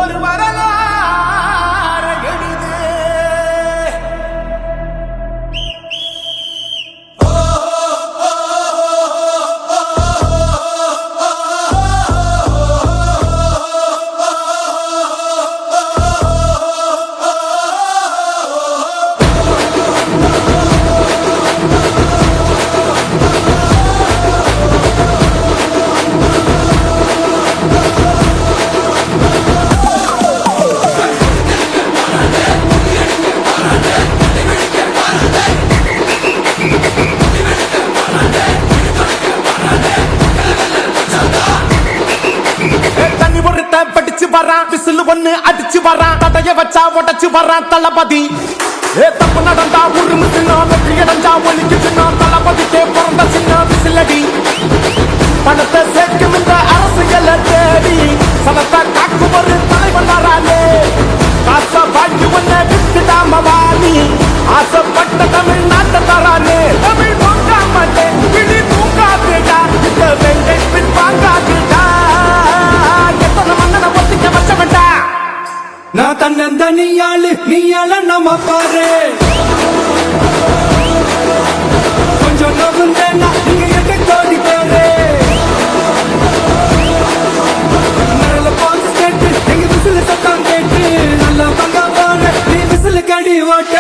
ஒரு வரலாறு எழுது. படிச்சு வரான் விசில் ஒண்ணு அடிச்சு வரான் தடைய வச்சா உடச்சு வரான் தளபதி. தப்பு நடந்தா உருமு சின்ன வெற்றி அடைஞ்சா ஒலிக்கு சின்ன தளபதிக்கே பிறந்த சின்ன விசிலடி. பணத்தை சேர்க்கும் இந்த அரசியலை தேடி சனத்தை காக்கும் ஒரு தலைவன் வரானே. காசை வாங்கி ஒன்ன விட்டுடாம வாணி ஆசைப்பட்ட தமிழ்நாட்டை தரானே. தமிழ் தூங்காமட்டே விழி தூங்காதுடா இந்த வெங்கை பின் வாங்காதுடா. நான் தன்னந்தனியாளு நீயால நம்ம பாரு. கொஞ்சம் நோக்குந்தேன்னா நீங்க எட்ட கோடி பேரு. நல்ல பாத்து கேட்டு எங்க விசில சத்தம் கேட்டு நல்லா பங்கா போன நீ விசில கடி ஓட்ட.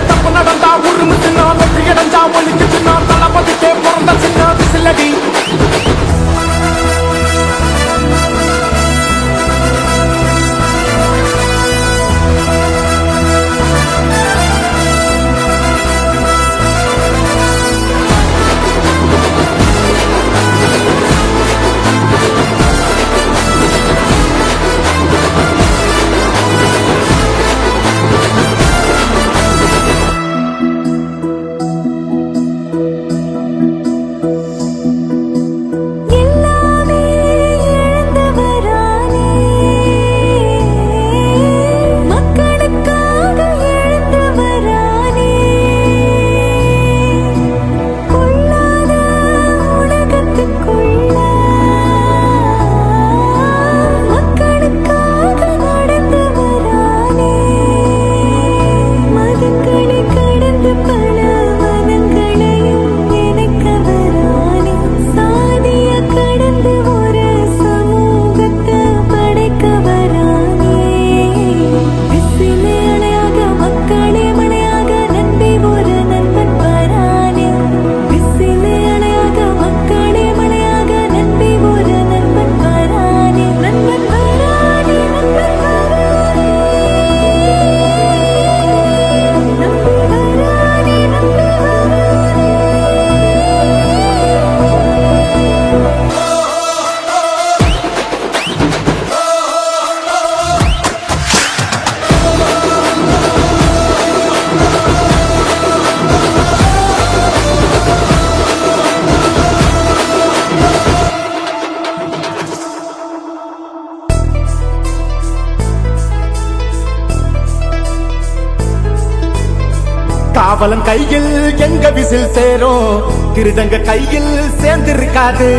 தப்பு நடந்தா உருமு சின்ன வெற்றி அடைஞ்சா ஒலிக்கு சின்ன தளபதிக்கே பிறந்த சின்ன விசிலடி. காவலன் கையில் எங்க விசில் சேரும் திருடங்க கையில் சேர்ந்திருக்காது.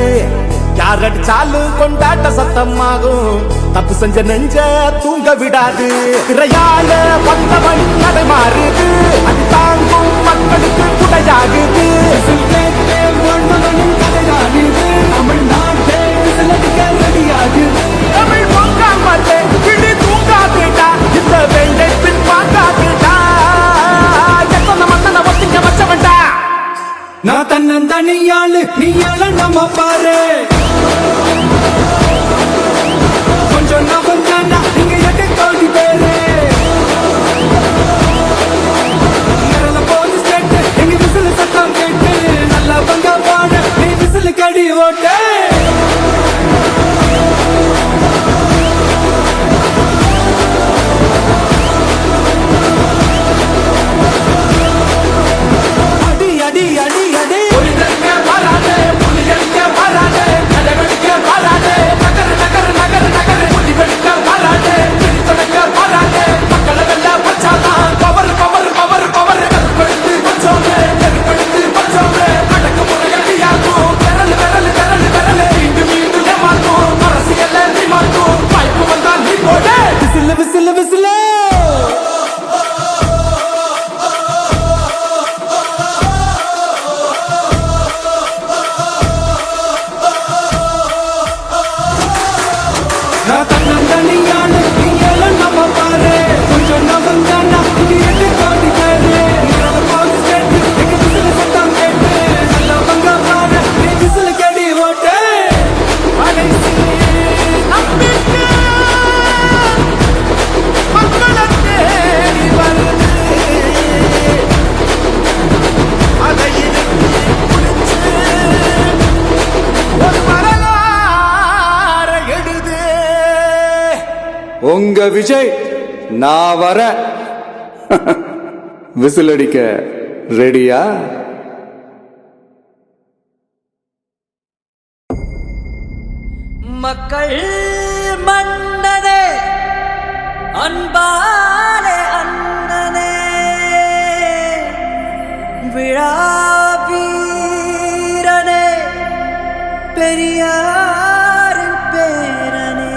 யார் அடிச்சாலும் கொண்டாட்ட சத்தமாகும் தப்பு செஞ்ச நெஞ்ச தூங்க விடாது. திரையால வந்தவன் நடை மாறுது அது தாங்கும் மக்களுக்கு குடையாகுது. தமிழ்நாட்டே விசிலடிக்க ரெடியாகுது. தமிழ் பொங்காமட்டே விழி தூங்காதுடா இந்த வெங்கை பின் வாங்காதுடா. நான் தன்னந்தனியாளு நீயால நம்ம பாரு. கொஞ்சம் நோக்குந்தேன்னா நீங்க எட்ட கோடி பேரு. நல்ல போலீஸ் கேட்டு எங்க விசில சத்தம் கேட்டு நல்லா பங்கா போன நீ விசில கடி ஓட்ட. நான் தன்னந்தனியான நீங்களும் நம்ம பாரு கொஞ்சம் நவந்தானா எட்டு கோடி பேரு எங்க விசில சத்தம் கேட்டு நல்ல பங்க பாரு நீ விசில கேடி ஓட்டு உங்க விஜய் நான் வர விசில் அடிக்க ரெடியா? மக்கள் மன்னனே அன்பாலே அண்ணனே விழா வீரனே பெரியாரின் பேரனே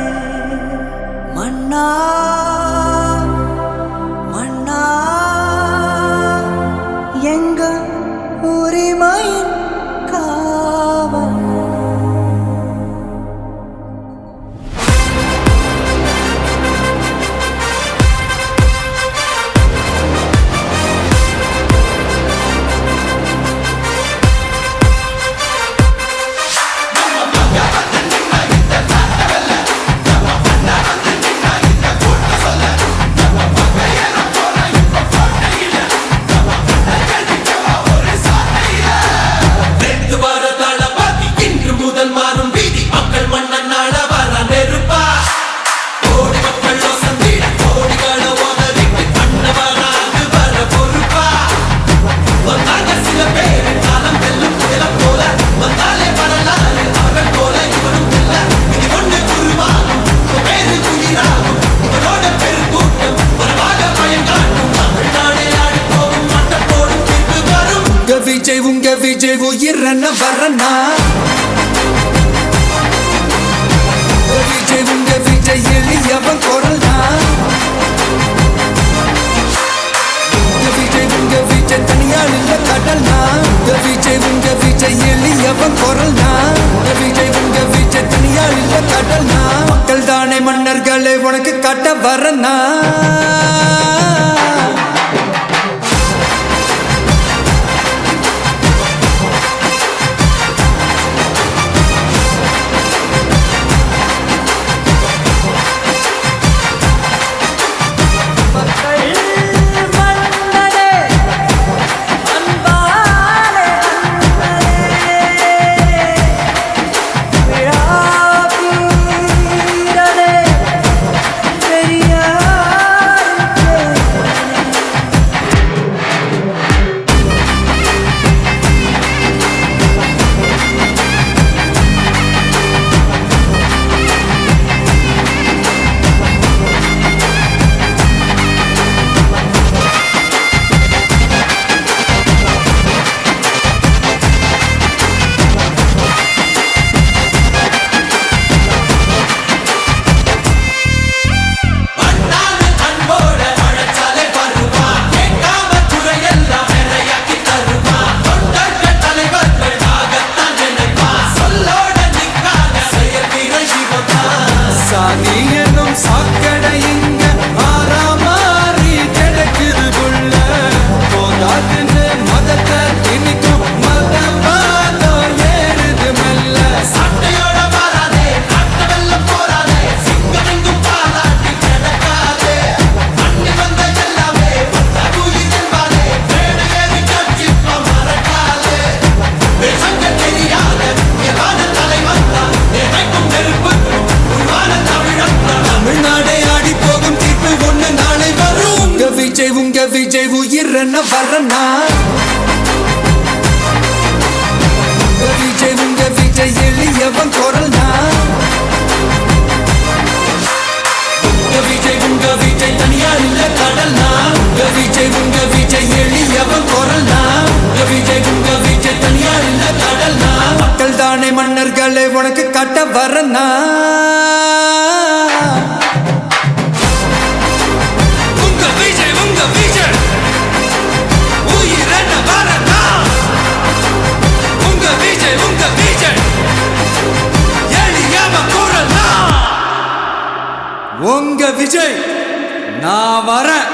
மன்னா மன்னா எங்க உரிமையின் காவல் உங்க விஜய் உயிரன வரனா உங்க விஜய் எளியவன் குரல்னா உங்க விஜய் தனியால் இல்ல கடல்னா உங்க விஜய் எளியவன் குரல்னா உங்க விஜய் தனியால் இல்ல கடல்னா மக்கள் தானே மன்னர்களே உனக்கு காட்ட வரனா விஜய் உயிரன வரனா உங்க விஜய் எளியவன் குரல்னா உங்க விஜய் தனியார் இல்ல கடல்னா உங்க விஜய் எளியவன் குரல்னா உங்க விஜய் தனியார் இல்ல கடல்னா மக்கள் தானே மன்னர்களே உனக்கு காட்ட வரனா உங்க விஜய் நான் வரேன்.